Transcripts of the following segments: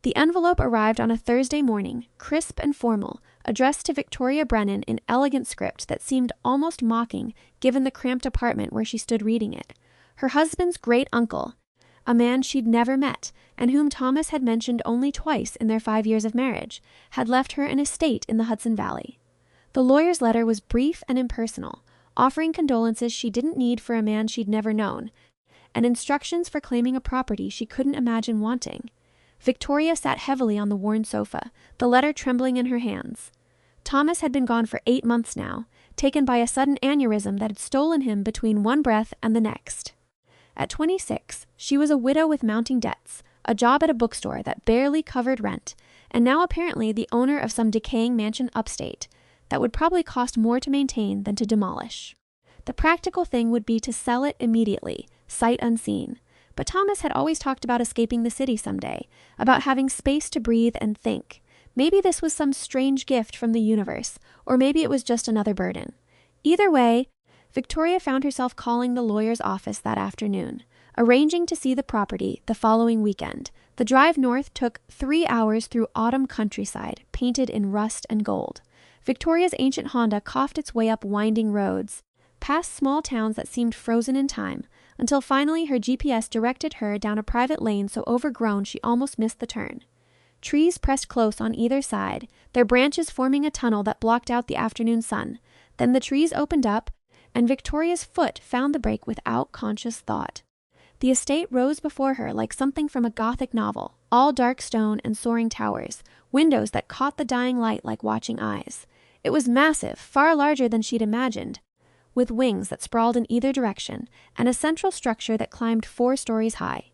The envelope arrived on a Thursday morning, crisp and formal, addressed to Victoria Brennan in elegant script that seemed almost mocking given the cramped apartment where she stood reading it. Her husband's great uncle, a man she'd never met, and whom Thomas had mentioned only twice in their 5 years of marriage, had left her an estate in the Hudson Valley. The lawyer's letter was brief and impersonal, offering condolences she didn't need for a man she'd never known, and instructions for claiming a property she couldn't imagine wanting. Victoria sat heavily on the worn sofa, the letter trembling in her hands. Thomas had been gone for 8 months now, taken by a sudden aneurysm that had stolen him between one breath and the next. At 26, she was a widow with mounting debts, a job at a bookstore that barely covered rent, and now apparently the owner of some decaying mansion upstate that would probably cost more to maintain than to demolish. The practical thing would be to sell it immediately, sight unseen. But Thomas had always talked about escaping the city someday, about having space to breathe and think. Maybe this was some strange gift from the universe, or maybe it was just another burden. Either way, Victoria found herself calling the lawyer's office that afternoon, arranging to see the property the following weekend. The drive north took 3 hours through autumn countryside, painted in rust and gold. Victoria's ancient Honda coughed its way up winding roads, past small towns that seemed frozen in time, until finally her GPS directed her down a private lane so overgrown she almost missed the turn. Trees pressed close on either side, their branches forming a tunnel that blocked out the afternoon sun. Then the trees opened up, and Victoria's foot found the brake without conscious thought. The estate rose before her like something from a Gothic novel, all dark stone and soaring towers, windows that caught the dying light like watching eyes. It was massive, far larger than she'd imagined, with wings that sprawled in either direction, and a central structure that climbed 4 stories high.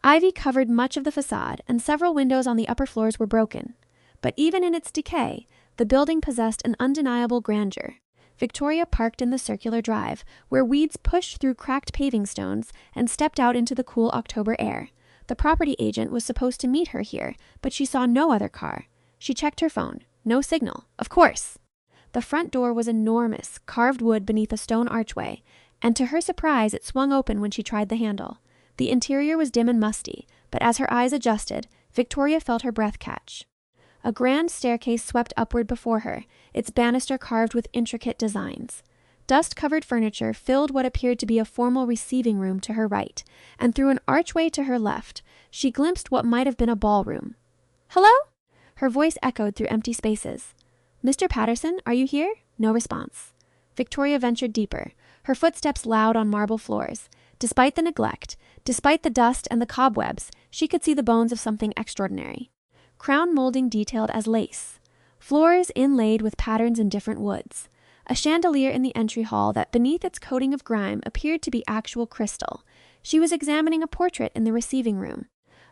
Ivy covered much of the facade, and several windows on the upper floors were broken. But even in its decay, the building possessed an undeniable grandeur. Victoria parked in the circular drive, where weeds pushed through cracked paving stones, and stepped out into the cool October air. The property agent was supposed to meet her here, but she saw no other car. She checked her phone. No signal. Of course! The front door was enormous, carved wood beneath a stone archway, and to her surprise it swung open when she tried the handle. The interior was dim and musty, but as her eyes adjusted, Victoria felt her breath catch. A grand staircase swept upward before her, its banister carved with intricate designs. Dust-covered furniture filled what appeared to be a formal receiving room to her right, and through an archway to her left, she glimpsed what might have been a ballroom. "Hello?" Her voice echoed through empty spaces. "Mr. Patterson, are you here?" No response. Victoria ventured deeper, her footsteps loud on marble floors. Despite the neglect, despite the dust and the cobwebs, she could see the bones of something extraordinary. Crown molding detailed as lace. Floors inlaid with patterns in different woods. A chandelier in the entry hall that beneath its coating of grime appeared to be actual crystal. She was examining a portrait in the receiving room.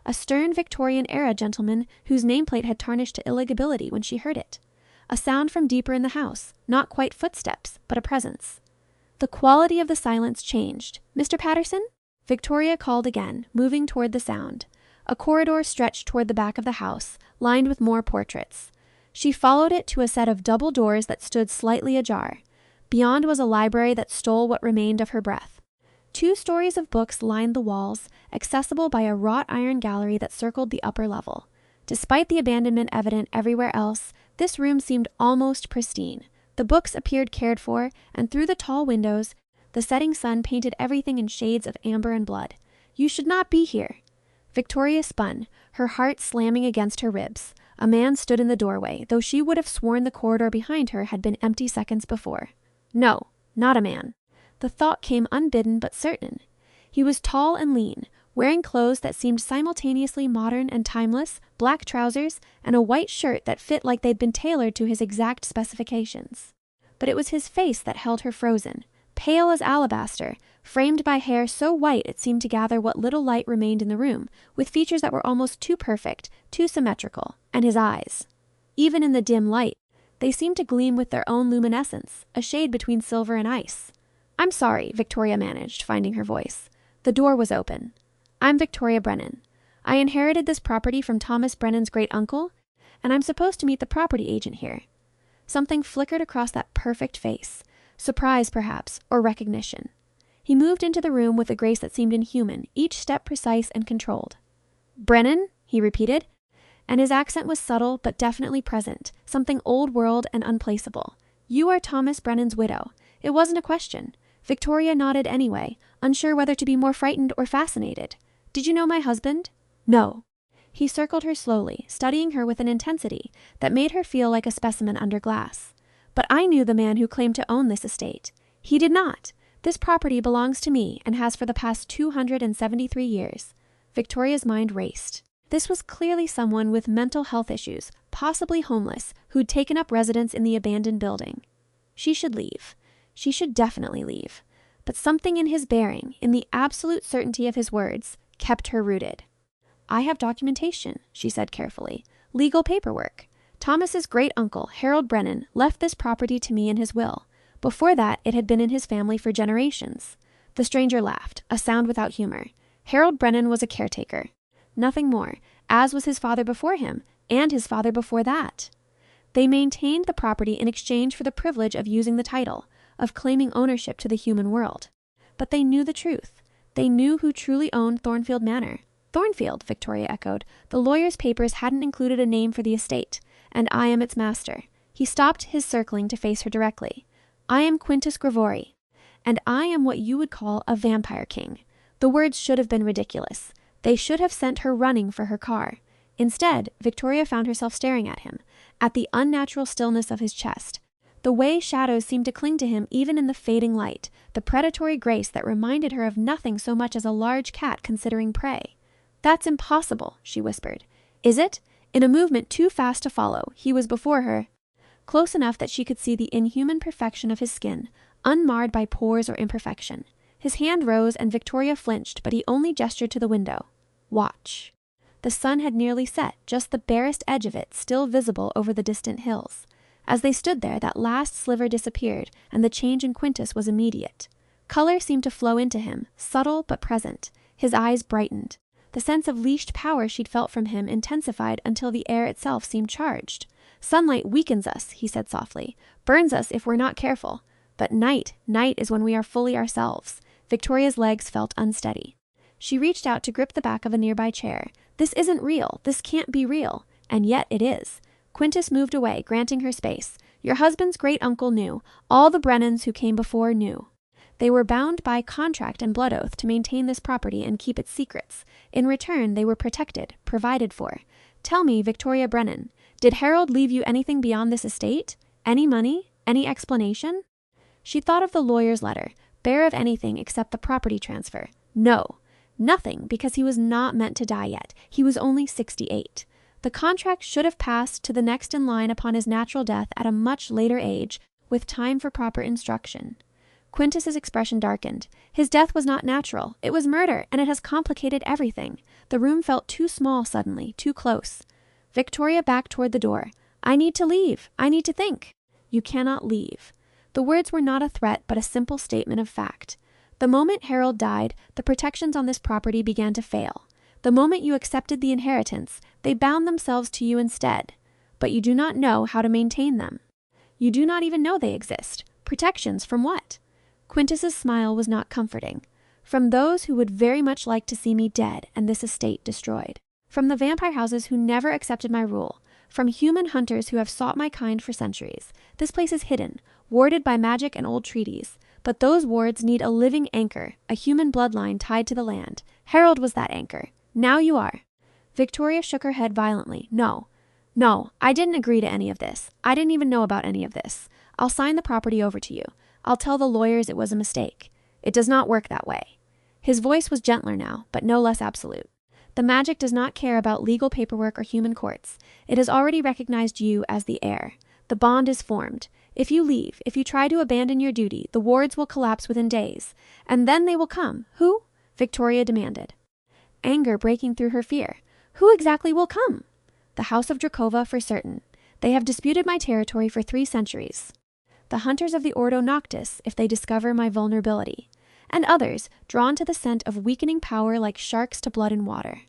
A stern Victorian-era gentleman whose nameplate had tarnished to illegibility when she heard it. A sound from deeper in the house, not quite footsteps, but a presence. The quality of the silence changed. "Mr. Patterson?" Victoria called again, moving toward the sound. A corridor stretched toward the back of the house, lined with more portraits. She followed it to a set of double doors that stood slightly ajar. Beyond was a library that stole what remained of her breath. 2 stories of books lined the walls, accessible by a wrought iron gallery that circled the upper level. Despite the abandonment evident everywhere else, this room seemed almost pristine. The books appeared cared for, and through the tall windows, the setting sun painted everything in shades of amber and blood. "You should not be here." Victoria spun, her heart slamming against her ribs. A man stood in the doorway, though she would have sworn the corridor behind her had been empty seconds before. No, not a man. The thought came unbidden but certain. He was tall and lean, wearing clothes that seemed simultaneously modern and timeless, black trousers, and a white shirt that fit like they'd been tailored to his exact specifications. But it was his face that held her frozen, pale as alabaster, framed by hair so white it seemed to gather what little light remained in the room, with features that were almost too perfect, too symmetrical, and his eyes. Even in the dim light, they seemed to gleam with their own luminescence, a shade between silver and ice. "I'm sorry," Victoria managed, finding her voice. The door was open. "I'm Victoria Brennan. I inherited this property from Thomas Brennan's great-uncle, and I'm supposed to meet the property agent here." Something flickered across that perfect face. Surprise, perhaps, or recognition. He moved into the room with a grace that seemed inhuman, each step precise and controlled. "Brennan?" he repeated. and his accent was subtle but definitely present, something old world and unplaceable. "You are Thomas Brennan's widow. It wasn't a question." Victoria nodded anyway, unsure whether to be more frightened or fascinated. "Did you know my husband?" "No." He circled her slowly, studying her with an intensity that made her feel like a specimen under glass. "But I knew the man who claimed to own this estate." "He did not. This property belongs to me and has for the past 273 years. Victoria's mind raced. This was clearly someone with mental health issues, possibly homeless, who'd taken up residence in the abandoned building. She should leave. She should definitely leave. But something in his bearing, in the absolute certainty of his words, kept her rooted. "I have documentation," she said carefully. "Legal paperwork. Thomas's great-uncle, Harold Brennan, left this property to me in his will. Before that, it had been in his family for generations." The stranger laughed, a sound without humor. "Harold Brennan was a caretaker. Nothing more, as was his father before him, and his father before that. They maintained the property in exchange for the privilege of using the title, of claiming ownership to the human world. But they knew the truth. They knew who truly owned Thornfield Manor." "Thornfield," Victoria echoed. "The lawyer's papers hadn't included a name for the estate, and I am its master." He stopped his circling to face her directly. "I am Quintus Gravori, and I am what you would call a vampire king." The words should have been ridiculous. They should have sent her running for her car. Instead, Victoria found herself staring at him, at the unnatural stillness of his chest, the way shadows seemed to cling to him even in the fading light, the predatory grace that reminded her of nothing so much as a large cat considering prey. "That's impossible," she whispered. "Is it?" In a movement too fast to follow, he was before her, close enough that she could see the inhuman perfection of his skin, unmarred by pores or imperfection. His hand rose and Victoria flinched, but he only gestured to the window. "Watch." The sun had nearly set, just the barest edge of it still visible over the distant hills. As they stood there, that last sliver disappeared, and the change in Quintus was immediate. Color seemed to flow into him, subtle but present. His eyes brightened. The sense of leashed power she'd felt from him intensified until the air itself seemed charged. "Sunlight weakens us," he said softly, "burns us if we're not careful. But night is when we are fully ourselves." Victoria's legs felt unsteady. She reached out to grip the back of a nearby chair. "This isn't real. This can't be real." And yet it is. Quintus moved away, granting her space. "Your husband's great-uncle knew. All the Brennans who came before knew. They were bound by contract and blood oath to maintain this property and keep its secrets. In return, they were protected, provided for. Tell me, Victoria Brennan, did Harold leave you anything beyond this estate? Any money? Any explanation?" She thought of the lawyer's letter, bare of anything except the property transfer. No, nothing, because he was not meant to die yet. He was only 68. The contract should have passed to the next in line upon his natural death at a much later age, with time for proper instruction. Quintus's expression darkened. His death was not natural. It was murder, and it has complicated everything. The room felt too small suddenly, too close. Victoria backed toward the door. "I need to leave. I need to think." "You cannot leave." The words were not a threat, but a simple statement of fact. The moment Harold died, the protections on this property began to fail. The moment you accepted the inheritance, they bound themselves to you instead. But you do not know how to maintain them. You do not even know they exist. Protections from what? Quintus's smile was not comforting. "From those who would very much like to see me dead and this estate destroyed. From the vampire houses who never accepted my rule. From human hunters who have sought my kind for centuries. This place is hidden, warded by magic and old treaties. But those wards need a living anchor, a human bloodline tied to the land. Harold was that anchor. Now you are." Victoria shook her head violently. No, I didn't agree to any of this. I didn't even know about any of this. I'll sign the property over to you. I'll tell the lawyers it was a mistake. It does not work that way." His voice was gentler now, but no less absolute. "The magic does not care about legal paperwork or human courts. It has already recognized you as the heir. The bond is formed. If you leave, if you try to abandon your duty, the wards will collapse within days. And then they will come. Who?" Victoria demanded, anger breaking through her fear. "Who exactly will come?" "The House of Drakova for certain. They have disputed my territory for 3 centuries. The hunters of the Ordo Noctis, if they discover my vulnerability. And others, drawn to the scent of weakening power like sharks to blood and water."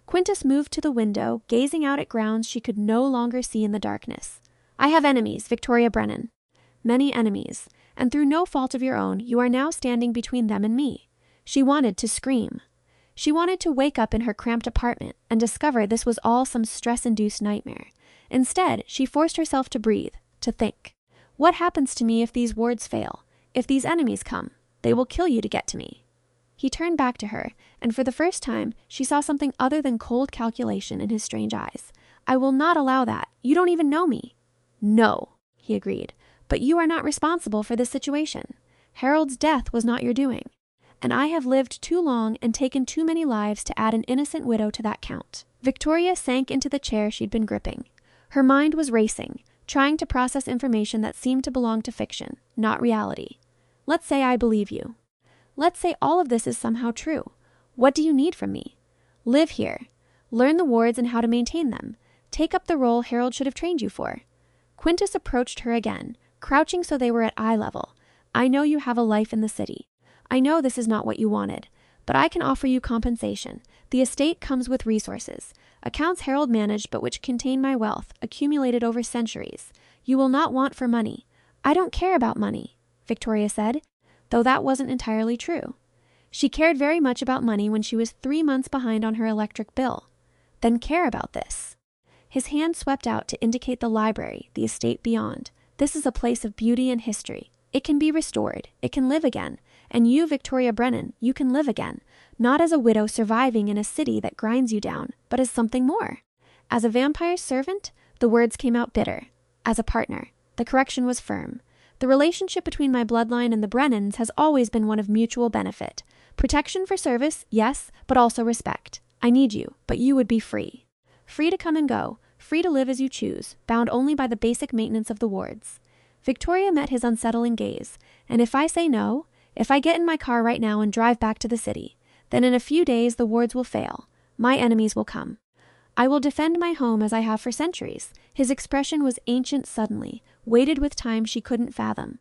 Quintus moved to the window, gazing out at grounds she could no longer see in the darkness. "I have enemies, Victoria Brennan. Many enemies. And through no fault of your own, you are now standing between them and me." She wanted to scream. She wanted to wake up in her cramped apartment and discover this was all some stress-induced nightmare. Instead, she forced herself to breathe, to think. What happens to me if these wards fail? If these enemies come? They will kill you to get to me. He turned back to her, and for the first time, she saw something other than cold calculation in his strange eyes. I will not allow that. You don't even know me. No, he agreed, but you are not responsible for this situation. Harold's death was not your doing. And I have lived too long and taken too many lives to add an innocent widow to that count. Victoria sank into the chair she'd been gripping. Her mind was racing, trying to process information that seemed to belong to fiction, not reality. Let's say I believe you. Let's say all of this is somehow true. What do you need from me? Live here. Learn the wards and how to maintain them. Take up the role Harold should have trained you for. Quintus approached her again, crouching so they were at eye level. I know you have a life in the city. I know this is not what you wanted, but I can offer you compensation. The estate comes with resources, accounts Harold managed but which contain my wealth, accumulated over centuries. You will not want for money. I don't care about money, Victoria said, though that wasn't entirely true. She cared very much about money when she was 3 months behind on her electric bill. Then care about this. His hand swept out to indicate the library, the estate beyond. This is a place of beauty and history. It can be restored. It can live again. And you, Victoria Brennan, you can live again, not as a widow surviving in a city that grinds you down, but as something more. As a vampire's servant, the words came out bitter. As a partner, the correction was firm. The relationship between my bloodline and the Brennans has always been one of mutual benefit. Protection for service, yes, but also respect. I need you, but you would be free. Free to come and go, free to live as you choose, bound only by the basic maintenance of the wards. Victoria met his unsettling gaze, and if I say no, if I get in my car right now and drive back to the city, then in a few days the wards will fail. My enemies will come. I will defend my home as I have for centuries. His expression was ancient suddenly, weighted with time she couldn't fathom.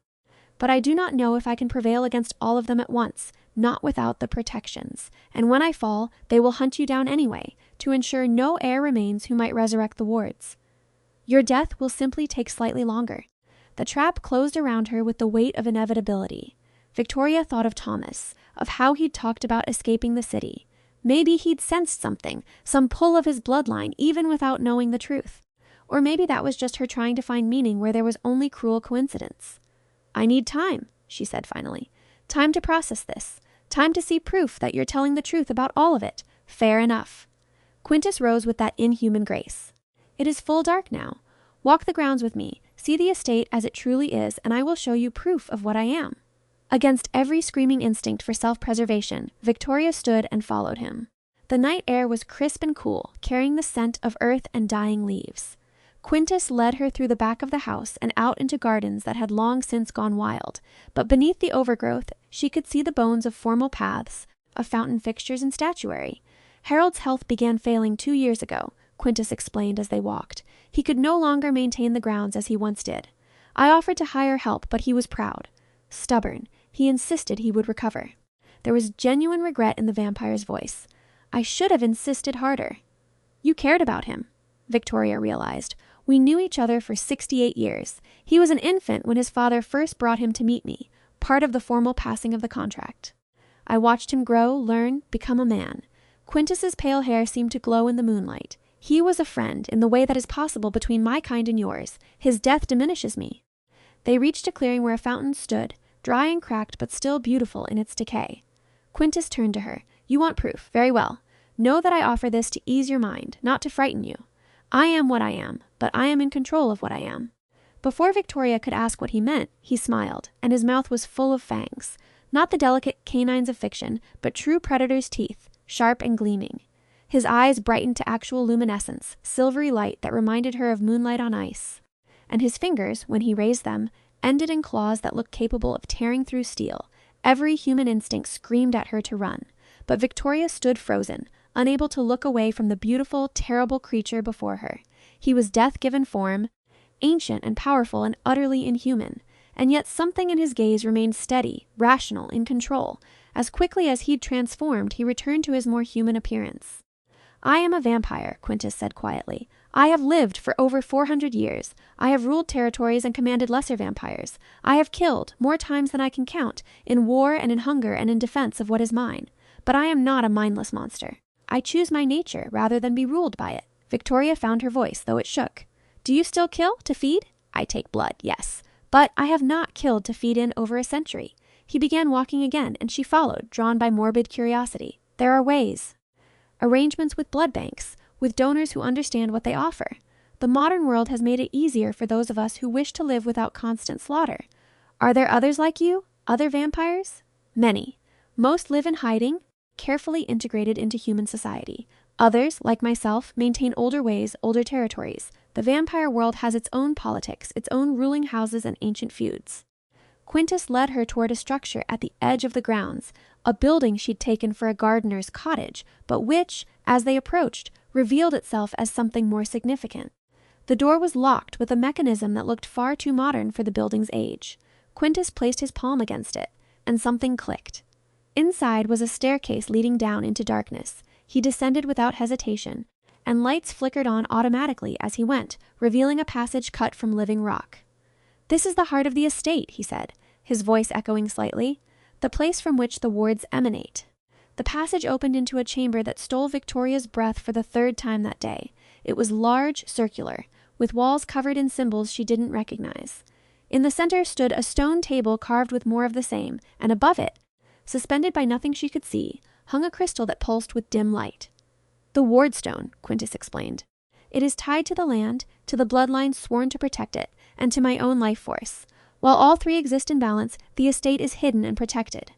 But I do not know if I can prevail against all of them at once, not without the protections. And when I fall, they will hunt you down anyway, to ensure no heir remains who might resurrect the wards. Your death will simply take slightly longer. The trap closed around her with the weight of inevitability. Victoria thought of Thomas, of how he'd talked about escaping the city. Maybe he'd sensed something, some pull of his bloodline, even without knowing the truth. Or maybe that was just her trying to find meaning where there was only cruel coincidence. I need time, she said finally. Time to process this. Time to see proof that you're telling the truth about all of it. Fair enough. Quintus rose with that inhuman grace. It is full dark now. Walk the grounds with me. See the estate as it truly is, and I will show you proof of what I am. Against every screaming instinct for self-preservation, Victoria stood and followed him. The night air was crisp and cool, carrying the scent of earth and dying leaves. Quintus led her through the back of the house and out into gardens that had long since gone wild, but beneath the overgrowth she could see the bones of formal paths, of fountain fixtures and statuary. Harold's health began failing 2 years ago, Quintus explained as they walked. He could no longer maintain the grounds as he once did. I offered to hire help, but he was proud. Stubborn. He insisted he would recover. There was genuine regret in the vampire's voice. I should have insisted harder. You cared about him, Victoria realized. We knew each other for 68 years. He was an infant when his father first brought him to meet me, part of the formal passing of the contract. I watched him grow, learn, become a man. Quintus's pale hair seemed to glow in the moonlight. He was a friend in the way that is possible between my kind and yours. His death diminishes me. They reached a clearing where a fountain stood, dry and cracked but still beautiful in its decay. Quintus turned to her. You want proof. Very well. Know that I offer this to ease your mind, not to frighten you. I am what I am, but I am in control of what I am. Before Victoria could ask what he meant, he smiled, and his mouth was full of fangs. Not the delicate canines of fiction, but true predator's teeth, sharp and gleaming. His eyes brightened to actual luminescence, silvery light that reminded her of moonlight on ice. And his fingers, when he raised them, ended in claws that looked capable of tearing through steel. Every human instinct screamed at her to run. But Victoria stood frozen, unable to look away from the beautiful, terrible creature before her. He was death-given form, ancient and powerful and utterly inhuman. And yet something in his gaze remained steady, rational, in control. As quickly as he'd transformed, he returned to his more human appearance. I am a vampire, Quintus said quietly. I have lived for over 400 years. I have ruled territories and commanded lesser vampires. I have killed, more times than I can count, in war and in hunger and in defense of what is mine. but I am not a mindless monster. I choose my nature rather than be ruled by it. Victoria found her voice, though it shook. Do you still kill to feed? I take blood, yes. But I have not killed to feed in over a century. He began walking again, and she followed, drawn by morbid curiosity. There are ways. Arrangements with blood banks, with donors who understand what they offer. The modern world has made it easier for those of us who wish to live without constant slaughter. Are there others like you? Other vampires? Many. Most live in hiding, carefully integrated into human society. Others, like myself, maintain older ways, older territories. The vampire world has its own politics, its own ruling houses and ancient feuds. Quintus led her toward a structure at the edge of the grounds, a building she'd taken for a gardener's cottage, but which, as they approached, revealed itself as something more significant. The door was locked with a mechanism that looked far too modern for the building's age. Quintus placed his palm against it, and something clicked. Inside was a staircase leading down into darkness. He descended without hesitation, and lights flickered on automatically as he went, revealing a passage cut from living rock. This is the heart of the estate, he said, his voice echoing slightly, the place from which the wards emanate. The passage opened into a chamber that stole Victoria's breath for the third time that day. It was large, circular, with walls covered in symbols she didn't recognize. In the center stood a stone table carved with more of the same, and above it, suspended by nothing she could see, hung a crystal that pulsed with dim light. The ward stone, Quintus explained. It is tied to the land, to the bloodline sworn to protect it, and to my own life force. While all three exist in balance, the estate is hidden and protected.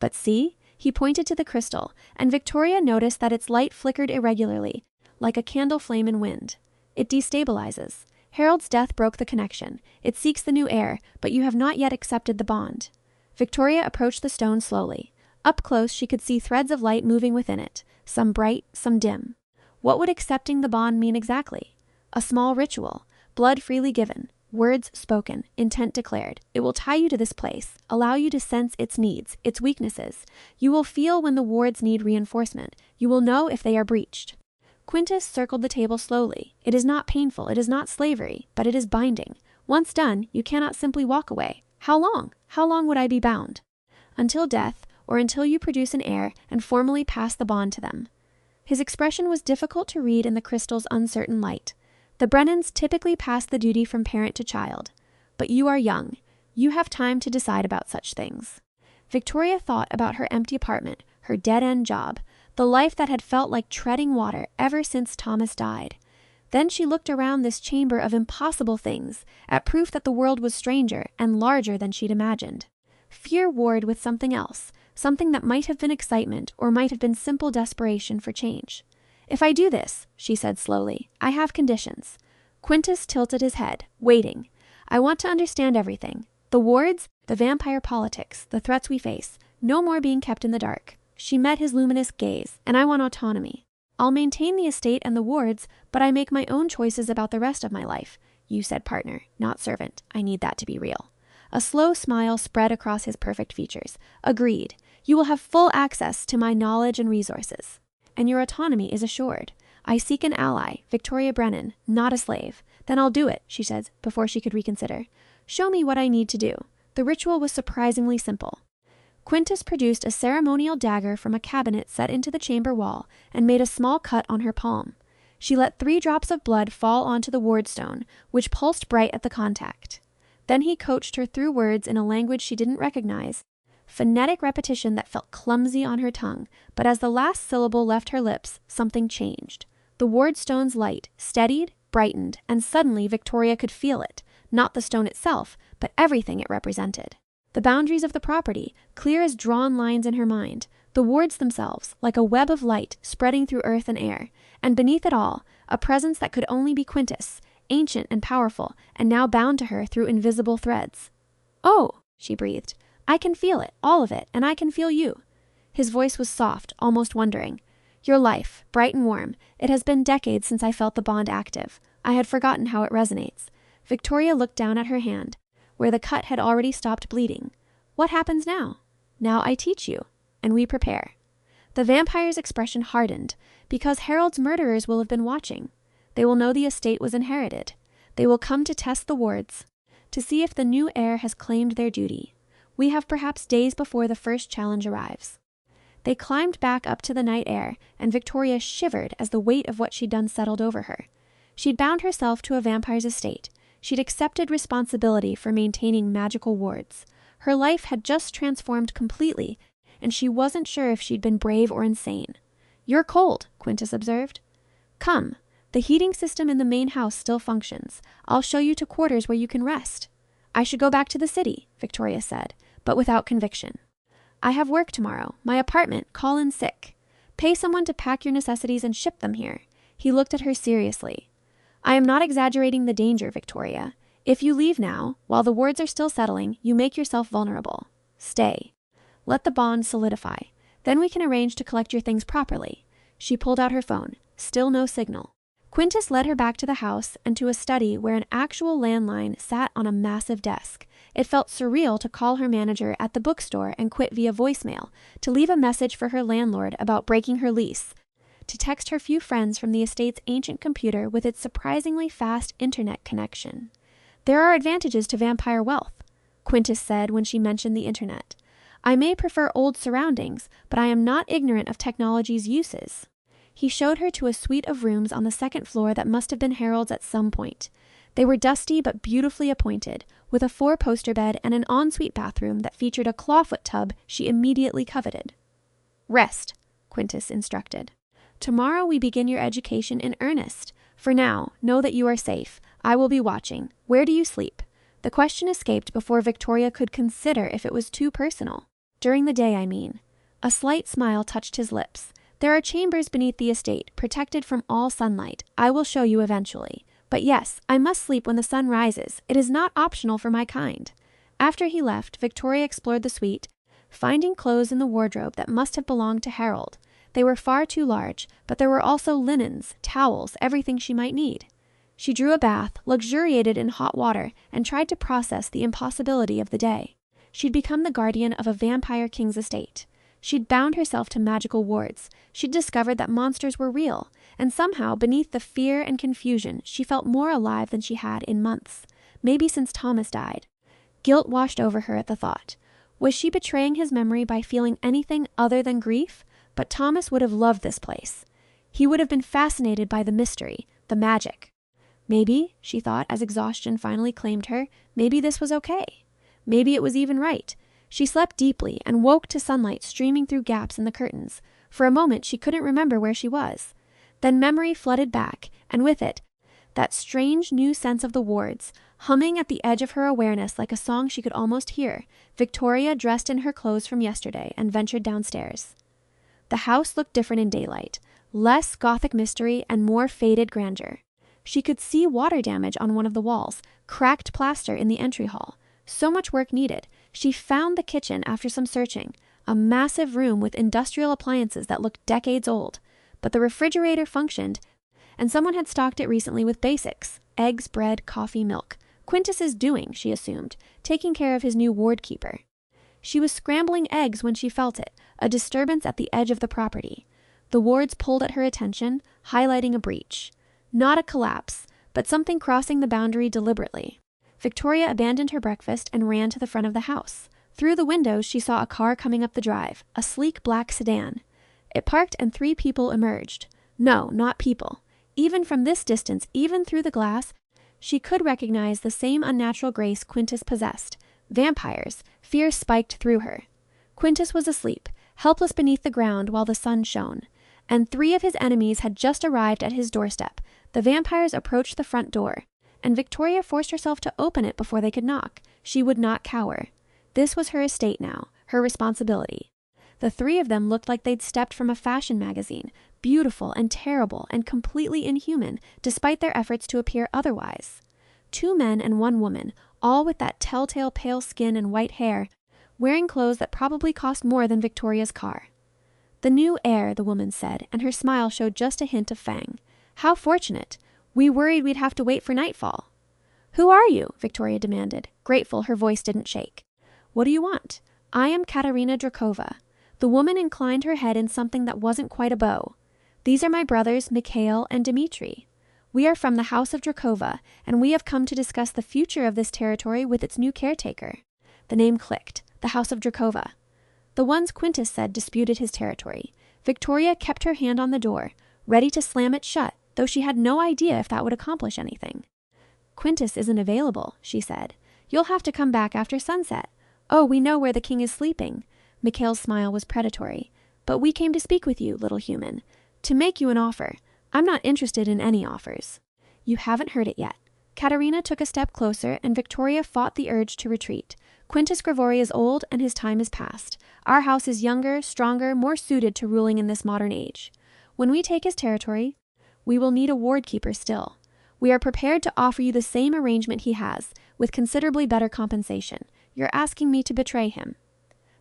But see, he pointed to the crystal, and Victoria noticed that its light flickered irregularly, like a candle flame in wind. It destabilizes. Harold's death broke the connection. It seeks the new heir, but you have not yet accepted the bond. Victoria approached the stone slowly. Up close, she could see threads of light moving within it, some bright, some dim. What would accepting the bond mean exactly? A small ritual, blood freely given, words spoken, intent declared. It will tie you to this place, allow you to sense its needs, its weaknesses. You will feel when the wards need reinforcement. You will know if they are breached. Quintus circled the table slowly. It is not painful, it is not slavery, but it is binding. Once done, you cannot simply walk away. How long? How long would I be bound? Until death, or until you produce an heir and formally pass the bond to them. His expression was difficult to read in the crystal's uncertain light. The Brennans typically pass the duty from parent to child. But you are young. You have time to decide about such things. Victoria thought about her empty apartment, her dead-end job, the life that had felt like treading water ever since Thomas died. Then she looked around this chamber of impossible things, at proof that the world was stranger and larger than she'd imagined. Fear warred with something else, something that might have been excitement or might have been simple desperation for change. If I do this, she said slowly, I have conditions. Quintus tilted his head, waiting. I want to understand everything. The wards, the vampire politics, the threats we face. No more being kept in the dark. She met his luminous gaze, and I want autonomy. I'll maintain the estate and the wards, but I make my own choices about the rest of my life. You said partner, not servant. I need that to be real. A slow smile spread across his perfect features. Agreed. You will have full access to my knowledge and resources. And your autonomy is assured. I seek an ally, Victoria Brennan, not a slave. Then I'll do it, she said, before she could reconsider. Show me what I need to do. The ritual was surprisingly simple. Quintus produced a ceremonial dagger from a cabinet set into the chamber wall and made a small cut on her palm. She let 3 drops of blood fall onto the ward stone, which pulsed bright at the contact. Then he coached her through words in a language she didn't recognize, phonetic repetition that felt clumsy on her tongue, but as the last syllable left her lips, something changed. The ward stone's light steadied, brightened, and suddenly Victoria could feel it, not the stone itself, but everything it represented. The boundaries of the property, clear as drawn lines in her mind, the wards themselves, like a web of light spreading through earth and air, and beneath it all, a presence that could only be Quintus, ancient and powerful, and now bound to her through invisible threads. Oh, she breathed. I can feel it, all of it, and I can feel you. His voice was soft, almost wondering. Your life, bright and warm. It has been decades since I felt the bond active. I had forgotten how it resonates. Victoria looked down at her hand, where the cut had already stopped bleeding. What happens now? Now I teach you, and we prepare. The vampire's expression hardened, because Harold's murderers will have been watching. They will know the estate was inherited. They will come to test the wards, to see if the new heir has claimed their duty. We have perhaps days before the first challenge arrives. They climbed back up to the night air, and Victoria shivered as the weight of what she'd done settled over her. She'd bound herself to a vampire's estate. She'd accepted responsibility for maintaining magical wards. Her life had just transformed completely, and she wasn't sure if she'd been brave or insane. "You're cold," Quintus observed. "Come. The heating system in the main house still functions. I'll show you to quarters where you can rest." "I should go back to the city," Victoria said, but without conviction. "I have work tomorrow. My apartment. Call in sick. Pay someone to pack your necessities and ship them here." He looked at her seriously. "I am not exaggerating the danger, Victoria. If you leave now, while the wards are still settling, you make yourself vulnerable. Stay. Let the bond solidify. Then we can arrange to collect your things properly." She pulled out her phone. Still no signal. Quintus led her back to the house and to a study where an actual landline sat on a massive desk. It felt surreal to call her manager at the bookstore and quit via voicemail, to leave a message for her landlord about breaking her lease, to text her few friends from the estate's ancient computer with its surprisingly fast internet connection. "There are advantages to vampire wealth," Quintus said when she mentioned the internet. "I may prefer old surroundings, but I am not ignorant of technology's uses." He showed her to a suite of rooms on the second floor that must have been Harold's at some point. They were dusty but beautifully appointed, with a 4-poster bed and an ensuite bathroom that featured a clawfoot tub she immediately coveted. "Rest," Quintus instructed. "Tomorrow we begin your education in earnest. For now, know that you are safe. I will be watching. Where do you sleep?" The question escaped before Victoria could consider if it was too personal. "During the day, I mean." A slight smile touched his lips. "There are chambers beneath the estate, protected from all sunlight. I will show you eventually. But yes, I must sleep when the sun rises. It is not optional for my kind." After he left, Victoria explored the suite, finding clothes in the wardrobe that must have belonged to Harold. They were far too large, but there were also linens, towels, everything she might need. She drew a bath, luxuriated in hot water, and tried to process the impossibility of the day. She'd become the guardian of a vampire king's estate. She'd bound herself to magical wards. She'd discovered that monsters were real, and somehow, beneath the fear and confusion, she felt more alive than she had in months, maybe since Thomas died. Guilt washed over her at the thought. Was she betraying his memory by feeling anything other than grief? But Thomas would have loved this place. He would have been fascinated by the mystery, the magic. Maybe, she thought as exhaustion finally claimed her, maybe this was okay. Maybe it was even right. She slept deeply and woke to sunlight streaming through gaps in the curtains. For a moment she couldn't remember where she was. Then memory flooded back, and with it, that strange new sense of the wards, humming at the edge of her awareness like a song she could almost hear. Victoria dressed in her clothes from yesterday and ventured downstairs. The house looked different in daylight, less gothic mystery and more faded grandeur. She could see water damage on one of the walls, cracked plaster in the entry hall. So much work needed. She found the kitchen after some searching, a massive room with industrial appliances that looked decades old. But the refrigerator functioned, and someone had stocked it recently with basics: eggs, bread, coffee, milk. Quintus's doing, she assumed, taking care of his new ward keeper. She was scrambling eggs when she felt it, a disturbance at the edge of the property. The wards pulled at her attention, highlighting a breach. Not a collapse, but something crossing the boundary deliberately. Victoria abandoned her breakfast and ran to the front of the house. Through the windows she saw a car coming up the drive, a sleek black sedan. It parked and 3 people emerged. No, not people. Even from this distance, even through the glass, she could recognize the same unnatural grace Quintus possessed. Vampires. Fear spiked through her. Quintus was asleep, helpless beneath the ground while the sun shone. And 3 of his enemies had just arrived at his doorstep. The vampires approached the front door, and Victoria forced herself to open it before they could knock. She would not cower. This was her estate now, her responsibility. The 3 of them looked like they'd stepped from a fashion magazine, beautiful and terrible and completely inhuman, despite their efforts to appear otherwise. 2 men and 1 woman, all with that telltale pale skin and white hair, wearing clothes that probably cost more than Victoria's car. "The new heir," the woman said, and her smile showed just a hint of fang. "How fortunate. We worried we'd have to wait for nightfall." "Who are you?" Victoria demanded, grateful her voice didn't shake. "What do you want?" "I am Katerina Drakova." The woman inclined her head in something that wasn't quite a bow. "These are my brothers, Mikhail and Dmitri. We are from the House of Drakova, and we have come to discuss the future of this territory with its new caretaker." The name clicked. The House of Drakova. the ones Quintus said disputed his territory. Victoria kept her hand on the door, ready to slam it shut, though she had no idea if that would accomplish anything. Quintus isn't available, she said. You'll have to come back after sunset. Oh, we know where the king is sleeping. Mikhail's smile was predatory. But we came to speak with you, little human. To make you an offer. I'm not interested in any offers. You haven't heard it yet. Katerina took a step closer, and Victoria fought the urge to retreat. Quintus Gravori is old, and his time is past. Our house is younger, stronger, more suited to ruling in this modern age. When we take his territory, we will need a ward keeper still. We are prepared to offer you the same arrangement he has, with considerably better compensation. You're asking me to betray him.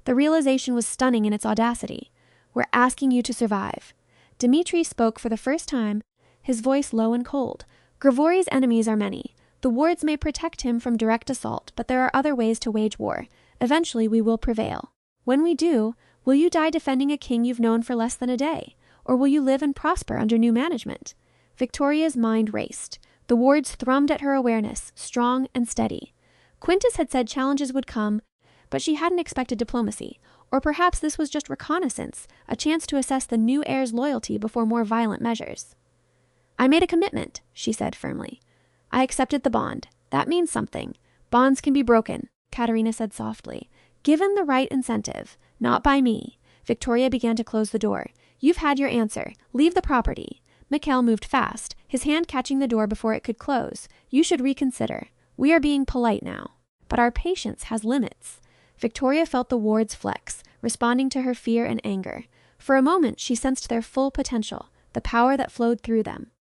The realization was stunning in its audacity. We're asking you to survive. Dmitri spoke for the first time, his voice low and cold. Gravori's enemies are many. The wards may protect him from direct assault, but there are other ways to wage war. Eventually we will prevail. When we do, will you die defending a king you've known for less than a day? Or will you live and prosper under new management? Victoria's mind raced. The wards thrummed at her awareness, strong and steady. Quintus had said challenges would come, but she hadn't expected diplomacy. Or perhaps this was just reconnaissance, a chance to assess the new heir's loyalty before more violent measures. I made a commitment, she said firmly. I accepted the bond. That means something. Bonds can be broken, Katerina said softly. Given the right incentive. Not by me. Victoria began to close the door. You've had your answer. Leave the property. Mikhail moved fast, his hand catching the door before it could close. You should reconsider. We are being polite now. But our patience has limits. Victoria felt the wards flex, responding to her fear and anger. For a moment, she sensed their full potential, the power that flowed through them.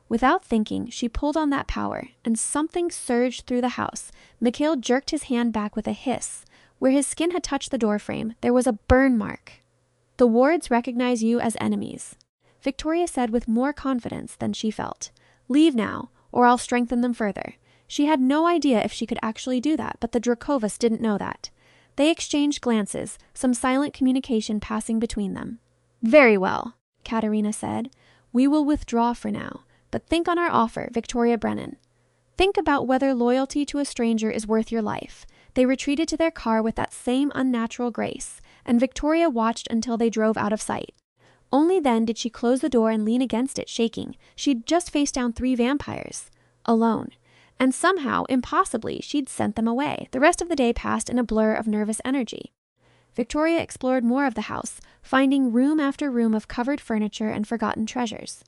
Without thinking, she pulled on that power, and something surged through the house. Mikhail jerked his hand back with a hiss. Where his skin had touched the doorframe, there was a burn mark. The wards recognize you as enemies, Victoria said with more confidence than she felt. Leave now, or I'll strengthen them further. She had no idea if she could actually do that, but the Drakovas didn't know that. They exchanged glances, some silent communication passing between them. Very well, Katerina said. We will withdraw for now. But think on our offer, Victoria Brennan. Think about whether loyalty to a stranger is worth your life. They retreated to their car with that same unnatural grace, and Victoria watched until they drove out of sight. Only then did she close the door and lean against it, shaking. She'd just faced down 3 vampires. Alone. And somehow, impossibly, she'd sent them away. The rest of the day passed in a blur of nervous energy. Victoria explored more of the house, finding room after room of covered furniture and forgotten treasures.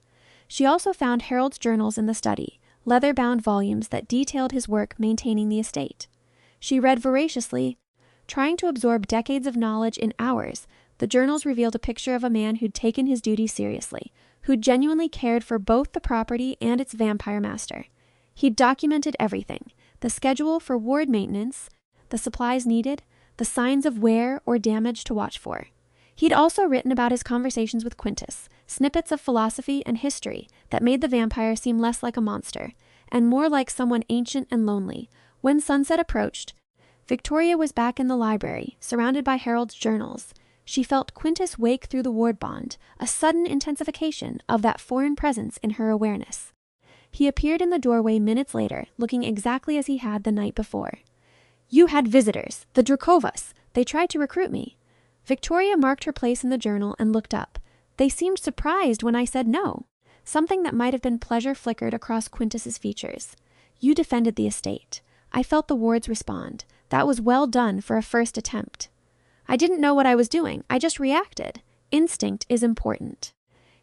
She also found Harold's journals in the study, leather-bound volumes that detailed his work maintaining the estate. She read voraciously, trying to absorb decades of knowledge in hours. The journals revealed a picture of a man who'd taken his duty seriously, who'd genuinely cared for both the property and its vampire master. He'd documented everything, the schedule for ward maintenance, the supplies needed, the signs of wear or damage to watch for. He'd also written about his conversations with Quintus, snippets of philosophy and history that made the vampire seem less like a monster, and more like someone ancient and lonely. When sunset approached, Victoria was back in the library, surrounded by Harold's journals. She felt Quintus wake through the ward bond, a sudden intensification of that foreign presence in her awareness. He appeared in the doorway minutes later, looking exactly as he had the night before. You had visitors, the Drakovas. They tried to recruit me. Victoria marked her place in the journal and looked up. They seemed surprised when I said no. Something that might have been pleasure flickered across Quintus's features. You defended the estate. I felt the wards respond. That was well done for a first attempt. I didn't know what I was doing. I just reacted. Instinct is important.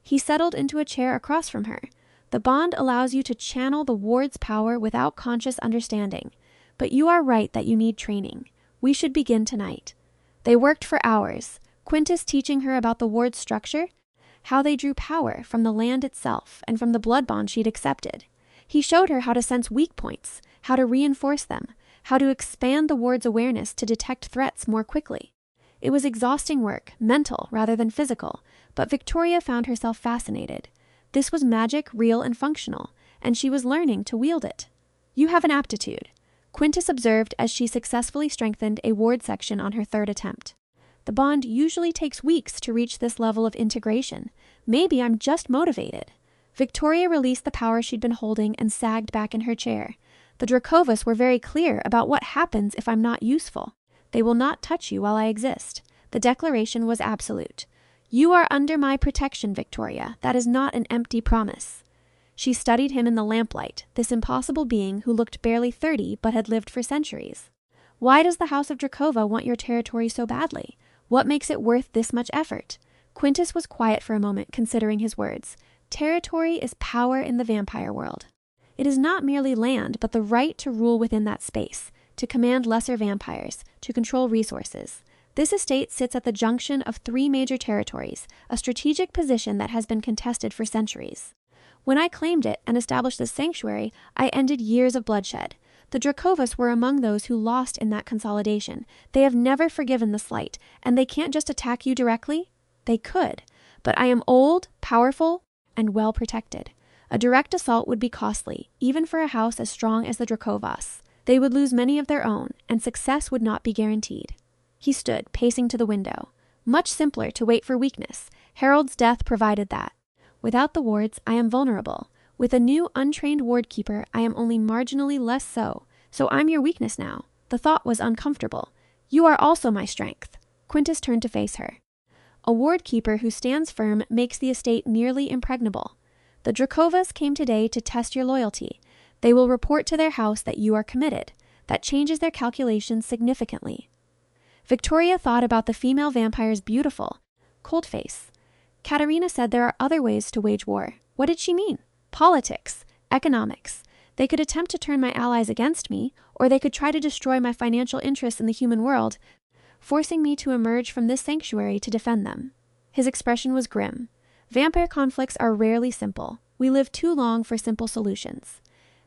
He settled into a chair across from her. The bond allows you to channel the ward's power without conscious understanding. But you are right that you need training. We should begin tonight. They worked for hours, Quintus teaching her about the ward's structure, how they drew power from the land itself and from the blood bond she'd accepted. He showed her how to sense weak points, how to reinforce them, how to expand the ward's awareness to detect threats more quickly. It was exhausting work, mental rather than physical, but Victoria found herself fascinated. This was magic, real and functional, and she was learning to wield it. You have an aptitude, Quintus observed as she successfully strengthened a ward section on her 3rd attempt. The bond usually takes weeks to reach this level of integration. Maybe I'm just motivated. Victoria released the power she'd been holding and sagged back in her chair. The Drakovas were very clear about what happens if I'm not useful. They will not touch you while I exist. The declaration was absolute. "You are under my protection, Victoria. That is not an empty promise." She studied him in the lamplight, this impossible being who looked barely 30 but had lived for centuries. "Why does the House of Drakova want your territory so badly? What makes it worth this much effort?" Quintus was quiet for a moment, considering his words. Territory is power in the vampire world. It is not merely land, but the right to rule within that space, to command lesser vampires, to control resources. This estate sits at the junction of 3 major territories, a strategic position that has been contested for centuries. When I claimed it and established the sanctuary, I ended years of bloodshed. The Drakovas were among those who lost in that consolidation. They have never forgiven the slight, and they can't just attack you directly. They could, but I am old, powerful, and well protected. A direct assault would be costly, even for a house as strong as the Drakovas. They would lose many of their own, and success would not be guaranteed. He stood, pacing to the window. Much simpler to wait for weakness. Harold's death provided that. Without the wards, I am vulnerable. With a new, untrained ward keeper, I am only marginally less so. So I'm your weakness now. The thought was uncomfortable. You are also my strength. Quintus turned to face her. A ward keeper who stands firm makes the estate nearly impregnable. The Drakovas came today to test your loyalty. They will report to their house that you are committed. That changes their calculations significantly. Victoria thought about the female vampires beautiful. Cold face. Katerina said there are other ways to wage war. What did she mean? Politics, economics. They could attempt to turn my allies against me, or they could try to destroy my financial interests in the human world, forcing me to emerge from this sanctuary to defend them. His expression was grim. Vampire conflicts are rarely simple. We live too long for simple solutions.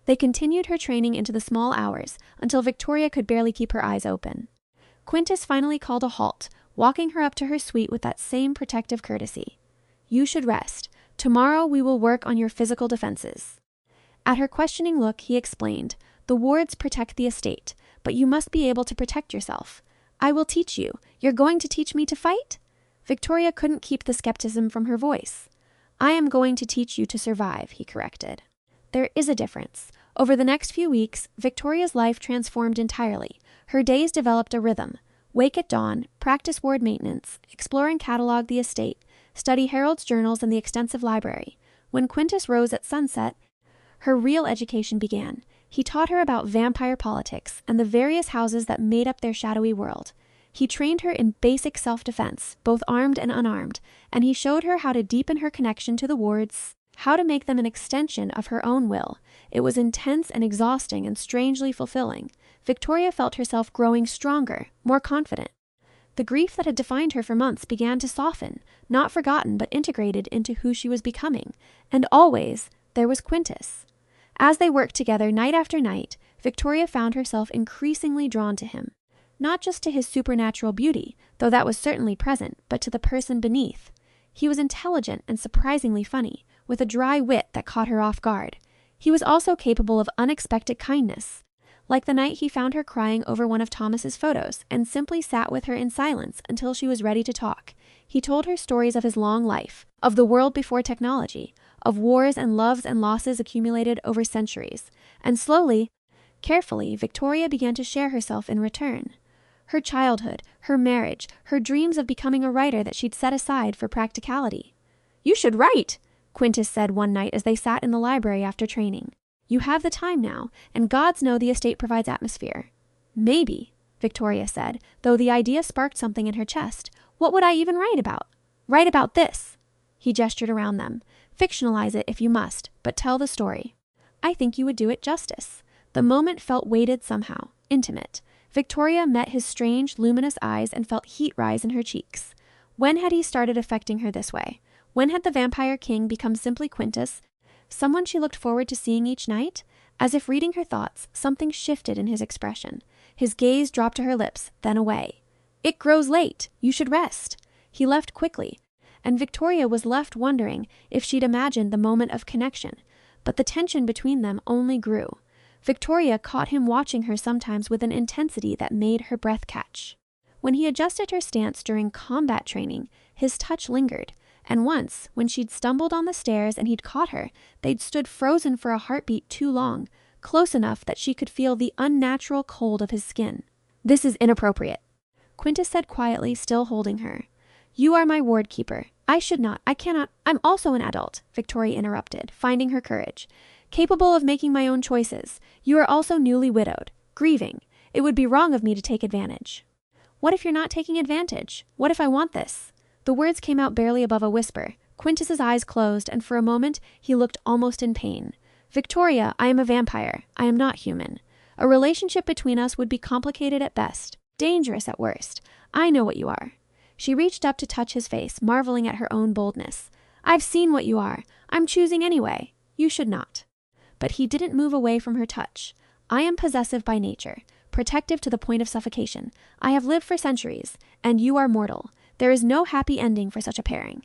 They continued her training into the small hours, until Victoria could barely keep her eyes open. Quintus finally called a halt, walking her up to her suite with that same protective courtesy. "You should rest. Tomorrow we will work on your physical defenses." At her questioning look, he explained, "The wards protect the estate, but you must be able to protect yourself. I will teach you. You're going to teach me to fight?" Victoria couldn't keep the skepticism from her voice. "I am going to teach you to survive," he corrected. There is a difference. Over the next few weeks, Victoria's life transformed entirely. Her days developed a rhythm. Wake at dawn, practice ward maintenance, explore and catalog the estate, study Harold's journals and the extensive library. When Quintus rose at sunset, her real education began. He taught her about vampire politics and the various houses that made up their shadowy world. He trained her in basic self-defense, both armed and unarmed, and he showed her how to deepen her connection to the wards, how to make them an extension of her own will. It was intense and exhausting and strangely fulfilling. Victoria felt herself growing stronger, more confident. The grief that had defined her for months began to soften, not forgotten but integrated into who she was becoming. And always, there was Quintus. As they worked together night after night, Victoria found herself increasingly drawn to him. Not just to his supernatural beauty, though that was certainly present, but to the person beneath. He was intelligent and surprisingly funny, with a dry wit that caught her off guard. He was also capable of unexpected kindness. Like the night he found her crying over one of Thomas's photos and simply sat with her in silence until she was ready to talk. He told her stories of his long life, of the world before technology, of wars and loves and losses accumulated over centuries. And slowly, carefully, Victoria began to share herself in return. Her childhood, her marriage, her dreams of becoming a writer that she'd set aside for practicality. "You should write," Quintus said one night as they sat in the library after training. "You have the time now, and gods know the estate provides atmosphere." "Maybe," Victoria said, though the idea sparked something in her chest. "What would I even write about?" "Write about this." He gestured around them. "Fictionalize it if you must, but tell the story." "I think you would do it justice." The moment felt weighted somehow, intimate. Victoria met his strange, luminous eyes and felt heat rise in her cheeks. When had he started affecting her this way? When had the Vampire King become simply Quintus, someone she looked forward to seeing each night? As if reading her thoughts, something shifted in his expression. His gaze dropped to her lips, then away. "It grows late. You should rest." He left quickly, and Victoria was left wondering if she'd imagined the moment of connection. But the tension between them only grew. Victoria caught him watching her sometimes with an intensity that made her breath catch. When he adjusted her stance during combat training, his touch lingered. And once, when she'd stumbled on the stairs and he'd caught her, they'd stood frozen for a heartbeat too long, close enough that she could feel the unnatural cold of his skin. "This is inappropriate." Quintus said quietly, still holding her. You are my ward keeper. I should not, I cannot, I'm also an adult, Victoria interrupted, finding her courage. Capable of making my own choices. You are also newly widowed, grieving. It would be wrong of me to take advantage. What if you're not taking advantage? What if I want this? The words came out barely above a whisper. Quintus's eyes closed, and for a moment he looked almost in pain. Victoria, I am a vampire. I am not human. A relationship between us would be complicated at best, dangerous at worst. I know what you are. She reached up to touch his face, marveling at her own boldness. I've seen what you are. I'm choosing anyway. You should not. But he didn't move away from her touch. I am possessive by nature, protective to the point of suffocation. I have lived for centuries, and you are mortal. There is no happy ending for such a pairing.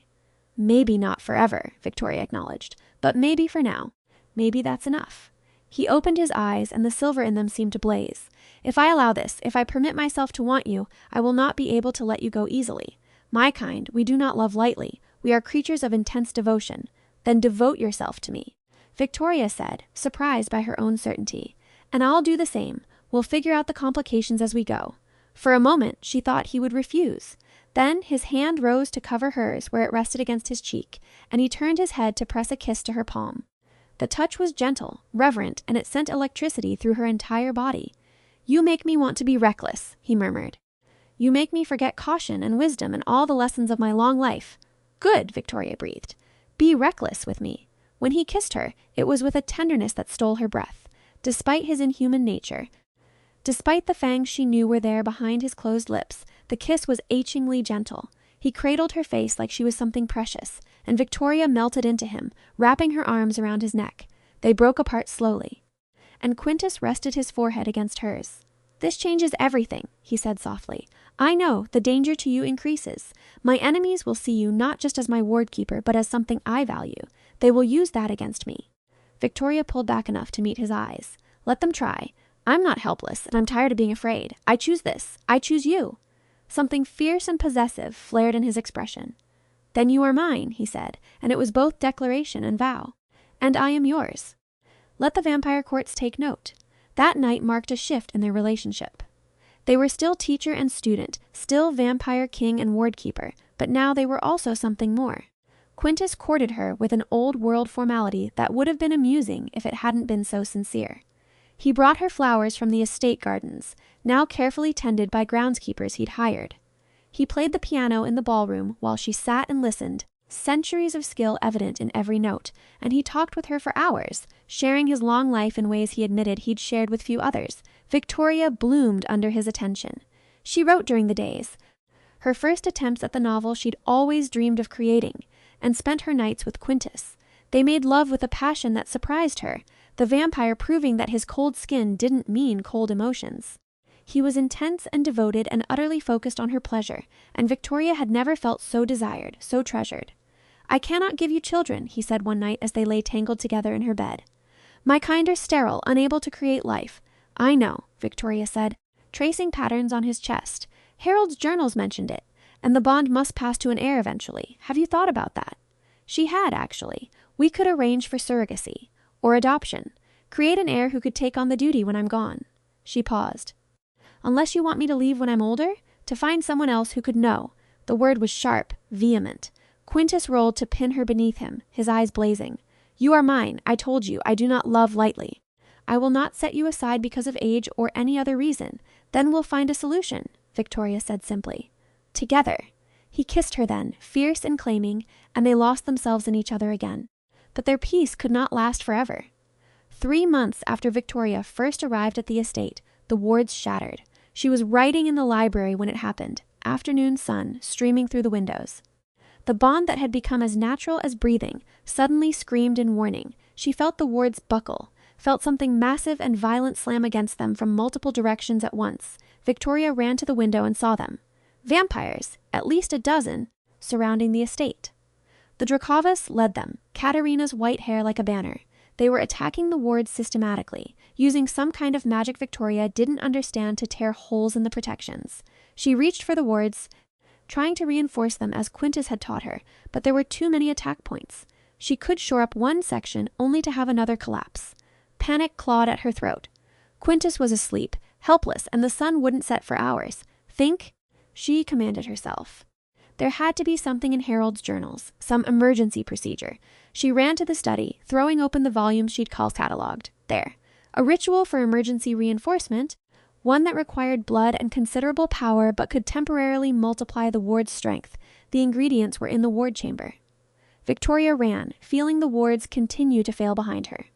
Maybe not forever, Victoria acknowledged, but maybe for now. Maybe that's enough. He opened his eyes, and the silver in them seemed to blaze. If I allow this, if I permit myself to want you, I will not be able to let you go easily. My kind, we do not love lightly. We are creatures of intense devotion. Then devote yourself to me. Victoria said, surprised by her own certainty. And I'll do the same. We'll figure out the complications as we go. For a moment, she thought he would refuse. Then his hand rose to cover hers where it rested against his cheek, and he turned his head to press a kiss to her palm. The touch was gentle, reverent, and it sent electricity through her entire body. You make me want to be reckless, he murmured. You make me forget caution and wisdom and all the lessons of my long life. Good, Victoria breathed. Be reckless with me. When he kissed her, it was with a tenderness that stole her breath. Despite his inhuman nature, despite the fangs she knew were there behind his closed lips, the kiss was achingly gentle. He cradled her face like she was something precious, and Victoria melted into him, wrapping her arms around his neck. They broke apart slowly, and Quintus rested his forehead against hers. This changes everything, he said softly. I know, the danger to you increases. My enemies will see you not just as my ward keeper, but as something I value. They will use that against me. Victoria pulled back enough to meet his eyes. Let them try. I'm not helpless, and I'm tired of being afraid. I choose this. I choose you. Something fierce and possessive flared in his expression. Then you are mine, he said, and it was both declaration and vow. And I am yours. Let the vampire courts take note. That night marked a shift in their relationship. They were still teacher and student, still vampire king and ward keeper, but now they were also something more. Quintus courted her with an old-world formality that would have been amusing if it hadn't been so sincere. He brought her flowers from the estate gardens, now carefully tended by groundskeepers he'd hired. He played the piano in the ballroom while she sat and listened, centuries of skill evident in every note, and he talked with her for hours, sharing his long life in ways he admitted he'd shared with few others. Victoria bloomed under his attention. She wrote during the days, her first attempts at the novel she'd always dreamed of creating, and spent her nights with Quintus. They made love with a passion that surprised her, the vampire proving that his cold skin didn't mean cold emotions. He was intense and devoted and utterly focused on her pleasure, and Victoria had never felt so desired, so treasured. I cannot give you children, he said one night as they lay tangled together in her bed. My kind are sterile, unable to create life. I know, Victoria said, tracing patterns on his chest. Harold's journals mentioned it, and the bond must pass to an heir eventually. Have you thought about that? She had, actually. We could arrange for surrogacy. Or adoption. Create an heir who could take on the duty when I'm gone. She paused. Unless you want me to leave when I'm older? To find someone else who could know. The word was sharp, vehement. Quintus rolled to pin her beneath him, his eyes blazing. You are mine. I told you, I do not love lightly. I will not set you aside because of age or any other reason. Then we'll find a solution, Victoria said simply. Together. He kissed her then, fierce and claiming, and they lost themselves in each other again. But their peace could not last forever. 3 months after Victoria first arrived at the estate, the wards shattered. She was writing in the library when it happened, afternoon sun streaming through the windows. The bond that had become as natural as breathing suddenly screamed in warning. She felt the wards buckle, felt something massive and violent slam against them from multiple directions at once. Victoria ran to the window and saw them. Vampires, at least a dozen, surrounding the estate. The Dracovas led them, Katerina's white hair like a banner. They were attacking the wards systematically, using some kind of magic Victoria didn't understand to tear holes in the protections. She reached for the wards, trying to reinforce them as Quintus had taught her, but there were too many attack points. She could shore up one section only to have another collapse. Panic clawed at her throat. Quintus was asleep, helpless, and the sun wouldn't set for hours. Think? She commanded herself. There had to be something in Harold's journals, some emergency procedure. She ran to the study, throwing open the volumes she'd call cataloged. There. A ritual for emergency reinforcement, one that required blood and considerable power but could temporarily multiply the ward's strength. The ingredients were in the ward chamber. Victoria ran, feeling the wards continue to fail behind her.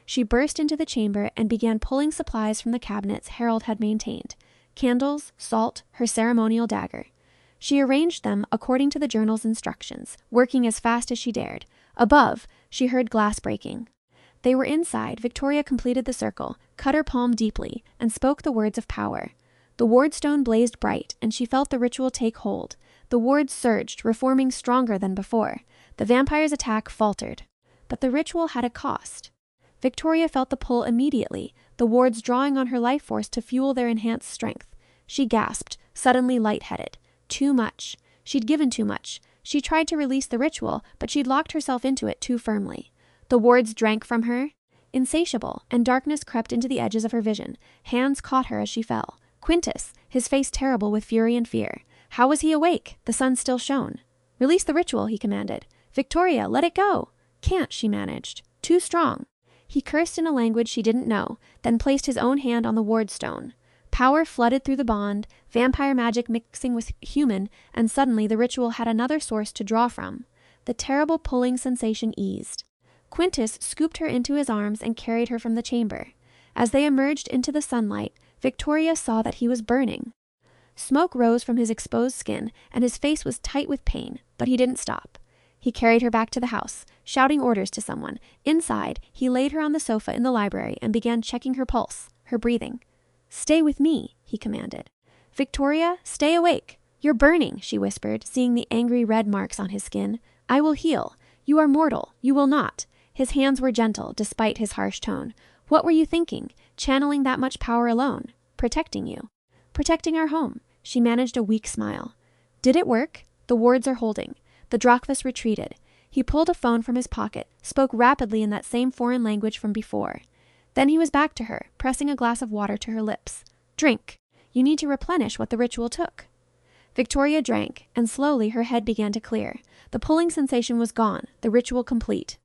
She burst into the chamber and began pulling supplies from the cabinets Harold had maintained. Candles, salt, her ceremonial dagger. She arranged them according to the journal's instructions, working as fast as she dared. Above, she heard glass breaking. They were inside. Victoria completed the circle, cut her palm deeply, and spoke the words of power. The wardstone blazed bright, and she felt the ritual take hold. The wards surged, reforming stronger than before. The vampire's attack faltered. But the ritual had a cost. Victoria felt the pull immediately, the wards drawing on her life force to fuel their enhanced strength. She gasped, suddenly lightheaded. Too much. She'd given too much. She tried to release the ritual, but she'd locked herself into it too firmly. The wards drank from her, insatiable, and darkness crept into the edges of her vision. Hands caught her as she fell. Quintus, his face terrible with fury and fear. How was he awake? The sun still shone. Release the ritual, he commanded. Victoria, let it go. Can't, she managed. Too strong. He cursed in a language she didn't know, then placed his own hand on the wardstone. Power flooded through the bond, vampire magic mixing with human, and suddenly the ritual had another source to draw from. The terrible pulling sensation eased. Quintus scooped her into his arms and carried her from the chamber. As they emerged into the sunlight, Victoria saw that he was burning. Smoke rose from his exposed skin, and his face was tight with pain, but he didn't stop. He carried her back to the house, shouting orders to someone. Inside, he laid her on the sofa in the library and began checking her pulse, her breathing. Stay with me, he commanded. Victoria, stay awake. You're burning, she whispered, seeing the angry red marks on his skin. I will heal. You are mortal. You will not. His hands were gentle, despite his harsh tone. What were you thinking? Channeling that much power alone? Protecting you. Protecting our home. She managed a weak smile. Did it work? The wards are holding. The Drachvas retreated. He pulled a phone from his pocket, spoke rapidly in that same foreign language from before. Then he was back to her, pressing a glass of water to her lips. Drink. You need to replenish what the ritual took. Victoria drank, and slowly her head began to clear. The pulling sensation was gone, the ritual complete.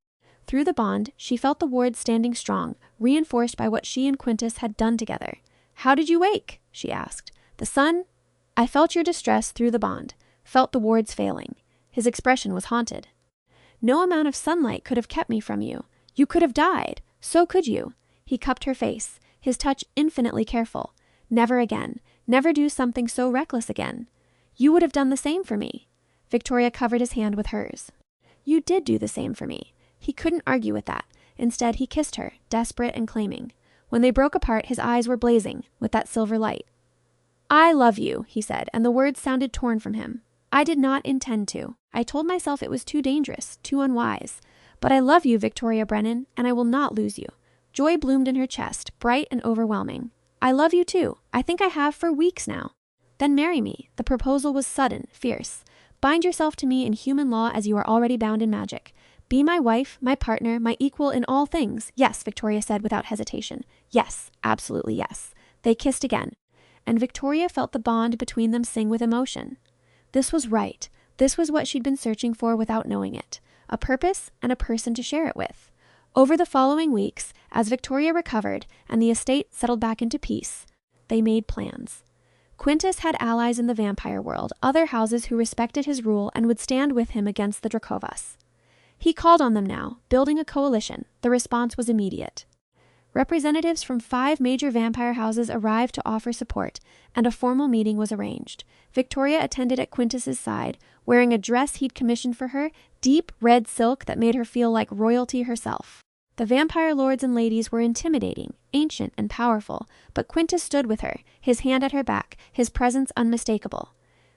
Through the bond, she felt the wards standing strong, reinforced by what she and Quintus had done together. How did you wake? She asked. The sun? I felt your distress through the bond, felt the wards failing. His expression was haunted. No amount of sunlight could have kept me from you. You could have died. So could you. He cupped her face, his touch infinitely careful. Never again. Never do something so reckless again. You would have done the same for me. Victoria covered his hand with hers. You did do the same for me. He couldn't argue with that. Instead, he kissed her, desperate and claiming. When they broke apart, his eyes were blazing with that silver light. I love you, he said, and the words sounded torn from him. I did not intend to. I told myself it was too dangerous, too unwise. But I love you, Victoria Brennan, and I will not lose you. Joy bloomed in her chest, bright and overwhelming. I love you too. I think I have for weeks now. Then marry me. The proposal was sudden, fierce. Bind yourself to me in human law as you are already bound in magic. Be my wife, my partner, my equal in all things. Yes, Victoria said without hesitation. Yes, absolutely yes. They kissed again, and Victoria felt the bond between them sing with emotion. This was right. This was what she'd been searching for without knowing it. A purpose and a person to share it with. Over the following weeks, as Victoria recovered and the estate settled back into peace, they made plans. Quintus had allies in the vampire world, other houses who respected his rule and would stand with him against the Dracovas. He called on them now, building a coalition. The response was immediate. Representatives from 5 major vampire houses arrived to offer support, and a formal meeting was arranged. Victoria attended at Quintus's side, wearing a dress he'd commissioned for her, deep red silk that made her feel like royalty herself. The vampire lords and ladies were intimidating, ancient and powerful, but Quintus stood with her, his hand at her back, his presence unmistakable.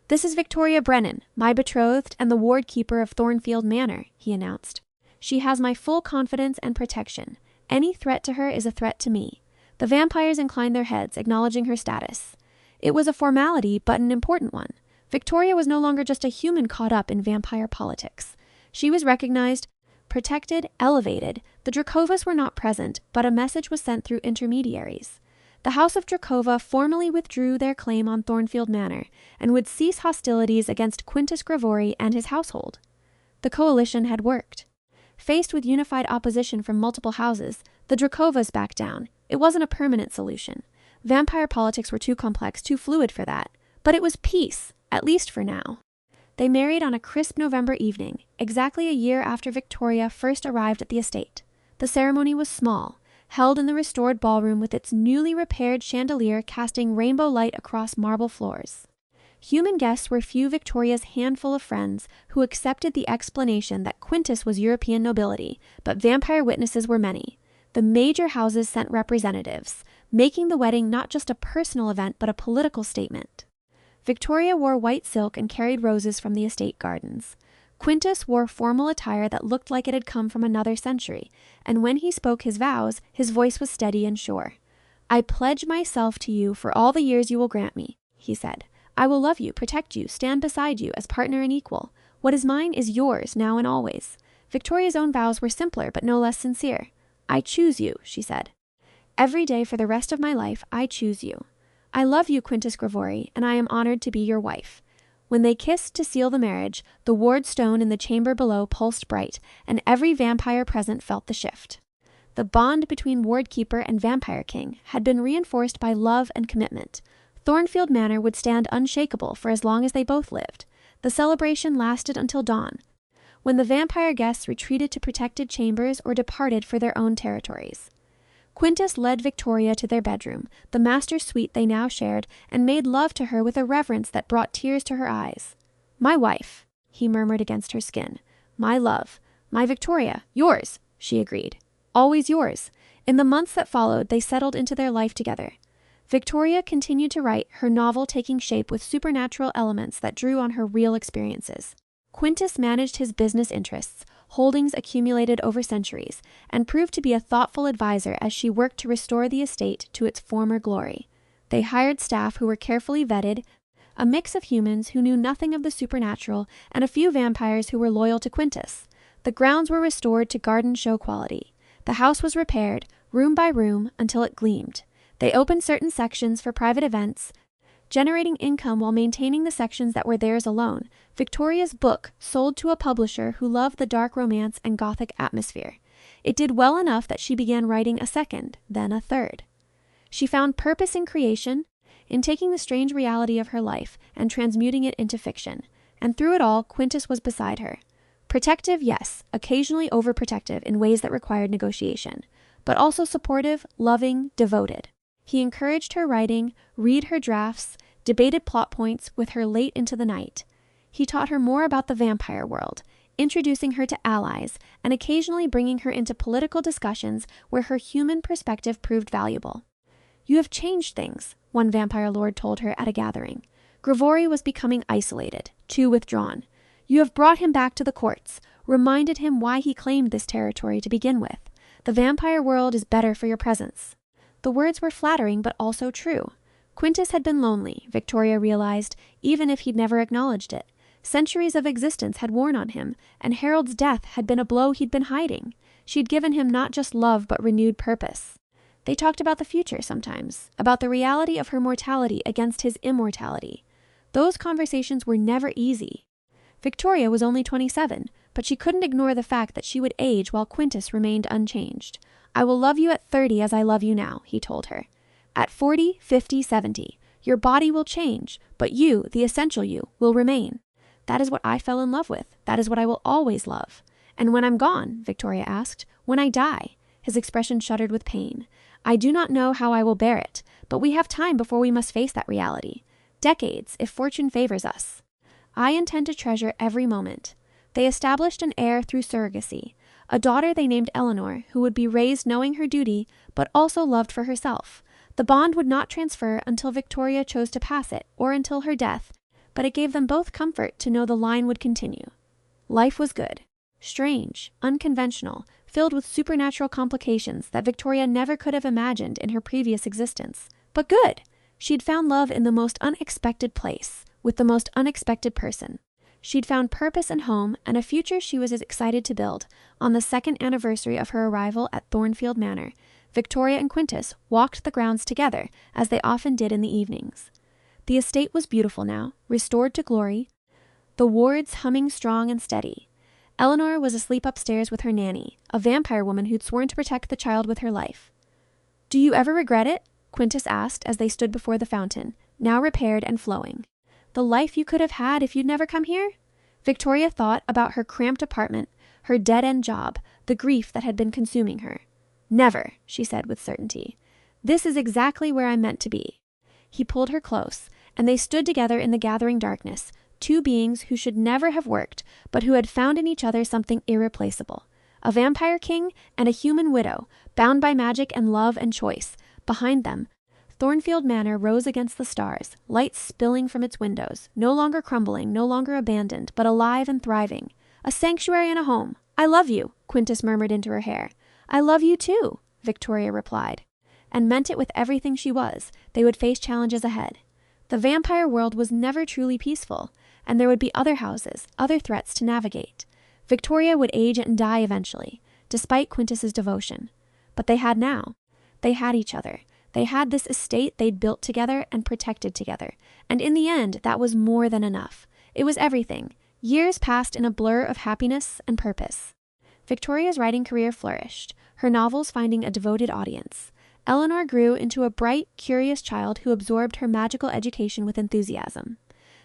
This is Victoria Brennan, my betrothed and the ward keeper of Thornfield Manor, he announced. She has my full confidence and protection. Any threat to her is a threat to me. The vampires inclined their heads, acknowledging her status. It was a formality, but an important one. Victoria was no longer just a human caught up in vampire politics. She was recognized, protected, elevated. The Dracovas were not present, but a message was sent through intermediaries. The House of Dracova formally withdrew their claim on Thornfield Manor and would cease hostilities against Quintus Gravori and his household. The coalition had worked. Faced with unified opposition from multiple houses, the Dracovas backed down. It wasn't a permanent solution. Vampire politics were too complex, too fluid for that. But it was peace, at least for now. They married on a crisp November evening, exactly a year after Victoria first arrived at the estate. The ceremony was small, held in the restored ballroom with its newly repaired chandelier casting rainbow light across marble floors. Human guests were few Victoria's handful of friends who accepted the explanation that Quintus was European nobility, but vampire witnesses were many. The major houses sent representatives, making the wedding not just a personal event but a political statement. Victoria wore white silk and carried roses from the estate gardens. Quintus wore formal attire that looked like it had come from another century, and when he spoke his vows, his voice was steady and sure. "I pledge myself to you for all the years you will grant me," he said. "I will love you, protect you, stand beside you as partner and equal. What is mine is yours, now and always." Victoria's own vows were simpler, but no less sincere. "I choose you," she said. "Every day for the rest of my life, I choose you. I love you, Quintus Gravori, and I am honored to be your wife." When they kissed to seal the marriage, the ward stone in the chamber below pulsed bright, and every vampire present felt the shift. The bond between Ward Keeper and Vampire King had been reinforced by love and commitment. Thornfield Manor would stand unshakable for as long as they both lived. The celebration lasted until dawn, when the vampire guests retreated to protected chambers or departed for their own territories. Quintus led Victoria to their bedroom, the master suite they now shared, and made love to her with a reverence that brought tears to her eyes. "My wife," he murmured against her skin. "My love. My Victoria. Yours," she agreed. "Always yours." In the months that followed, they settled into their life together. Victoria continued to write, her novel taking shape with supernatural elements that drew on her real experiences. Quintus managed his business interests, holdings accumulated over centuries, and proved to be a thoughtful advisor as she worked to restore the estate to its former glory. They hired staff who were carefully vetted, a mix of humans who knew nothing of the supernatural, and a few vampires who were loyal to Quintus. The grounds were restored to garden show quality. The house was repaired, room by room, until it gleamed. They opened certain sections for private events, generating income while maintaining the sections that were theirs alone. Victoria's book sold to a publisher who loved the dark romance and gothic atmosphere. It did well enough that she began writing a second, then a third. She found purpose in creation, in taking the strange reality of her life and transmuting it into fiction. And through it all, Quintus was beside her. Protective, yes, occasionally overprotective in ways that required negotiation, but also supportive, loving, devoted. He encouraged her writing, read her drafts, debated plot points with her late into the night. He taught her more about the vampire world, introducing her to allies, and occasionally bringing her into political discussions where her human perspective proved valuable. "You have changed things," one vampire lord told her at a gathering. Gravori was becoming isolated, too withdrawn. "You have brought him back to the courts, reminded him why he claimed this territory to begin with. The vampire world is better for your presence." The words were flattering but also true. Quintus had been lonely, Victoria realized, even if he'd never acknowledged it. Centuries of existence had worn on him, and Harold's death had been a blow he'd been hiding. She'd given him not just love but renewed purpose. They talked about the future sometimes, about the reality of her mortality against his immortality. Those conversations were never easy. Victoria was only 27, but she couldn't ignore the fact that she would age while Quintus remained unchanged. "I will love you at 30 as I love you now," he told her. "At 40, 50, 70, your body will change, but you, the essential you, will remain. That is what I fell in love with. That is what I will always love." "And when I'm gone?" Victoria asked. "When I die?" His expression shuddered with pain. "I do not know how I will bear it, but we have time before we must face that reality. Decades, if fortune favors us. I intend to treasure every moment." They established an heir through surrogacy, a daughter they named Eleanor, who would be raised knowing her duty, but also loved for herself. The bond would not transfer until Victoria chose to pass it, or until her death, but it gave them both comfort to know the line would continue. Life was good, strange, unconventional, filled with supernatural complications that Victoria never could have imagined in her previous existence. But good! She'd found love in the most unexpected place, with the most unexpected person. She'd found purpose and home, and a future she was as excited to build. On the second anniversary of her arrival at Thornfield Manor, Victoria and Quintus walked the grounds together, as they often did in the evenings. The estate was beautiful now, restored to glory, the wards humming strong and steady. Eleanor was asleep upstairs with her nanny, a vampire woman who'd sworn to protect the child with her life. "Do you ever regret it?" Quintus asked as they stood before the fountain, now repaired and flowing. "The life you could have had if you'd never come here?" Victoria thought about her cramped apartment, her dead-end job, the grief that had been consuming her. "Never," she said with certainty. "This is exactly where I'm meant to be." He pulled her close, and they stood together in the gathering darkness, two beings who should never have worked, but who had found in each other something irreplaceable. A vampire king and a human widow, bound by magic and love and choice. Behind them, Thornfield Manor rose against the stars, light spilling from its windows, no longer crumbling, no longer abandoned, but alive and thriving. "A sanctuary and a home. I love you," Quintus murmured into her hair. "I love you too," Victoria replied, and meant it with everything she was. They would face challenges ahead. The vampire world was never truly peaceful, and there would be other houses, other threats to navigate. Victoria would age and die eventually, despite Quintus's devotion. But they had now. They had each other. They had this estate they'd built together and protected together. And in the end, that was more than enough. It was everything. Years passed in a blur of happiness and purpose. Victoria's writing career flourished, her novels finding a devoted audience. Eleanor grew into a bright, curious child who absorbed her magical education with enthusiasm.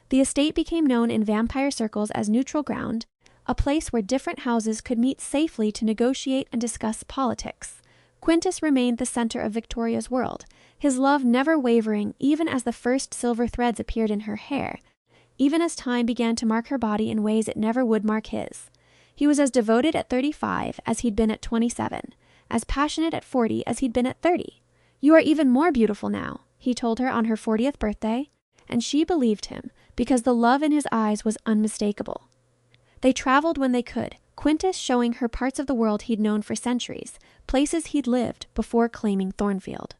The estate became known in vampire circles as neutral ground, a place where different houses could meet safely to negotiate and discuss politics. Quintus remained the center of Victoria's world, his love never wavering even as the first silver threads appeared in her hair, even as time began to mark her body in ways it never would mark his. He was as devoted at 35 as he'd been at 27, as passionate at 40 as he'd been at 30. "You are even more beautiful now," he told her on her 40th birthday, and she believed him because the love in his eyes was unmistakable. They traveled when they could, Quintus showing her parts of the world he'd known for centuries, places he'd lived before claiming Thornfield.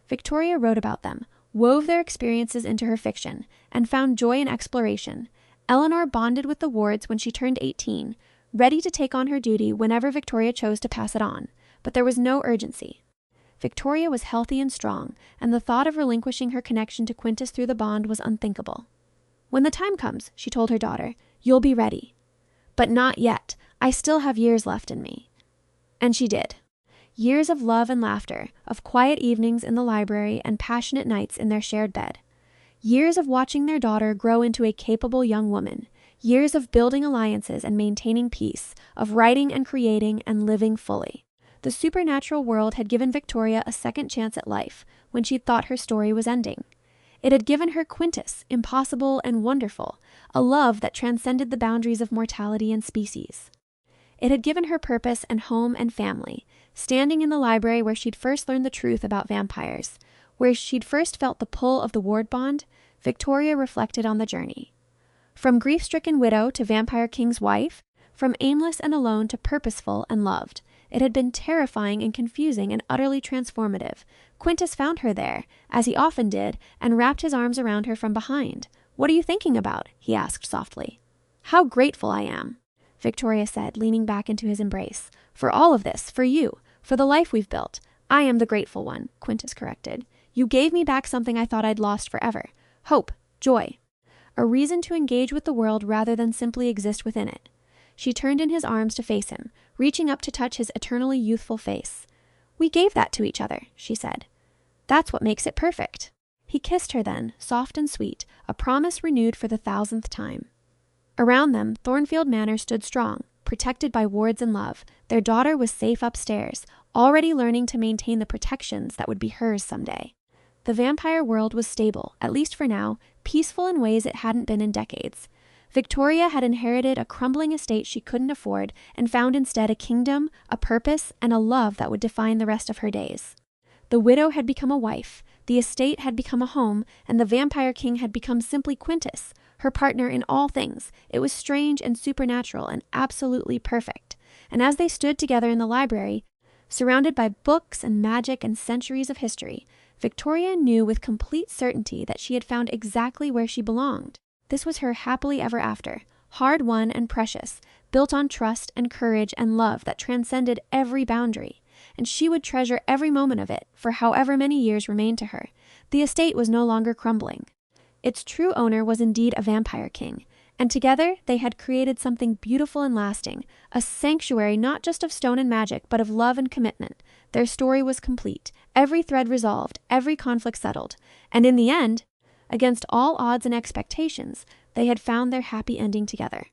Victoria wrote about them, wove their experiences into her fiction, and found joy in exploration. Eleanor bonded with the wards when she turned 18, ready to take on her duty whenever Victoria chose to pass it on, but there was no urgency. Victoria was healthy and strong, and the thought of relinquishing her connection to Quintus through the bond was unthinkable. "When the time comes," she told her daughter, "you'll be ready. But not yet. I still have years left in me." And she did. Years of love and laughter, of quiet evenings in the library and passionate nights in their shared bed. Years of watching their daughter grow into a capable young woman. Years of building alliances and maintaining peace, of writing and creating and living fully. The supernatural world had given Victoria a second chance at life when she thought her story was ending. It had given her Quintus, impossible and wonderful, a love that transcended the boundaries of mortality and species. It had given her purpose and home and family, standing in the library where she'd first learned the truth about vampires, where she'd first felt the pull of the ward bond. Victoria reflected on the journey. From grief-stricken widow to vampire king's wife, from aimless and alone to purposeful and loved. It had been terrifying and confusing and utterly transformative. Quintus found her there, as he often did, and wrapped his arms around her from behind. "What are you thinking about?" he asked softly. "How grateful I am," Victoria said, leaning back into his embrace. "For all of this, for you, for the life we've built." "I am the grateful one," Quintus corrected. "You gave me back something I thought I'd lost forever. Hope, joy. A reason to engage with the world rather than simply exist within it." She turned in his arms to face him, reaching up to touch his eternally youthful face. "We gave that to each other," she said. "That's what makes it perfect." He kissed her then, soft and sweet, a promise renewed for the 1000th time. Around them, Thornfield Manor stood strong, protected by wards and love. Their daughter was safe upstairs, already learning to maintain the protections that would be hers someday. The vampire world was stable, at least for now, peaceful in ways it hadn't been in decades. Victoria had inherited a crumbling estate she couldn't afford and found instead a kingdom, a purpose, and a love that would define the rest of her days. The widow had become a wife, the estate had become a home, and the vampire king had become simply Quintus, her partner in all things. It was strange and supernatural and absolutely perfect. And as they stood together in the library, surrounded by books and magic and centuries of history, Victoria knew with complete certainty that she had found exactly where she belonged. This was her happily ever after, hard-won and precious, built on trust and courage and love that transcended every boundary. and she would treasure every moment of it for however many years remained to her. The estate was no longer crumbling. Its true owner was indeed a vampire king, and together they had created something beautiful and lasting, a sanctuary not just of stone and magic, but of love and commitment. Their story was complete, every thread resolved, every conflict settled, and in the end, against all odds and expectations, they had found their happy ending together.